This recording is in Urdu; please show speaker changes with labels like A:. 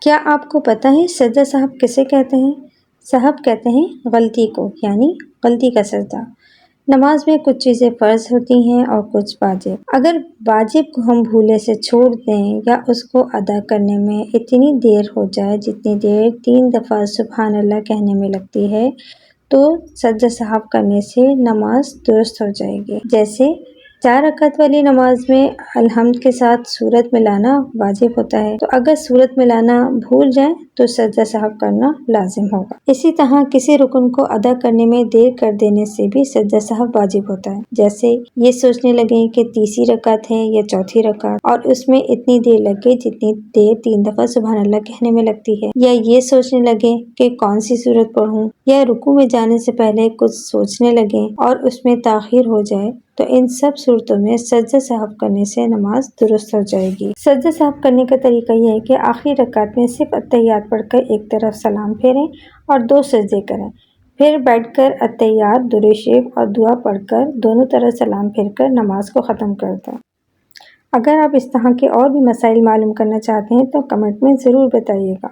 A: کیا آپ کو پتہ ہے سجدہ سہو کسے کہتے ہیں؟ سہو کہتے ہیں غلطی کو، یعنی غلطی کا سجدہ۔ نماز میں کچھ چیزیں فرض ہوتی ہیں اور کچھ واجب۔ اگر واجب کو ہم بھولے سے چھوڑ دیں یا اس کو ادا کرنے میں اتنی دیر ہو جائے جتنی دیر 3 دفعہ سبحان اللہ کہنے میں لگتی ہے تو سجدہ سہو کرنے سے نماز درست ہو جائے گی۔ جیسے 4 رکعت والی نماز میں الحمد کے ساتھ سورت ملانا واجب ہوتا ہے، تو اگر سورت ملانا بھول جائیں تو سجدہ سہو کرنا لازم ہوگا۔ اسی طرح کسی رکن کو ادا کرنے میں دیر کر دینے سے بھی سجدہ سہو واجب ہوتا ہے، جیسے یہ سوچنے لگیں کہ تیسری رکعت ہے یا چوتھی رکعت اور اس میں اتنی دیر لگ گئی جتنی دیر 3 دفعہ سبحان اللہ کہنے میں لگتی ہے، یا یہ سوچنے لگیں کہ کون سی سورت پڑھوں، یا رکوع میں جانے سے پہلے کچھ سوچنے لگیں اور اس میں تاخیر ہو جائے، تو ان سب صورتوں میں سجدہ سہو کرنے سے نماز درست ہو جائے گی۔ سجدہ سہو کرنے کا طریقہ یہ ہے کہ آخری رکعت میں صرف اتحیات پڑھ کر ایک طرف سلام پھیریں اور 2 سجدے کریں، پھر بیٹھ کر اتحیات، درود شریف اور دعا پڑھ کر دونوں طرف سلام پھیر کر نماز کو ختم کر دیں۔ اگر آپ اس طرح کے اور بھی مسائل معلوم کرنا چاہتے ہیں تو کمنٹ میں ضرور بتائیے گا۔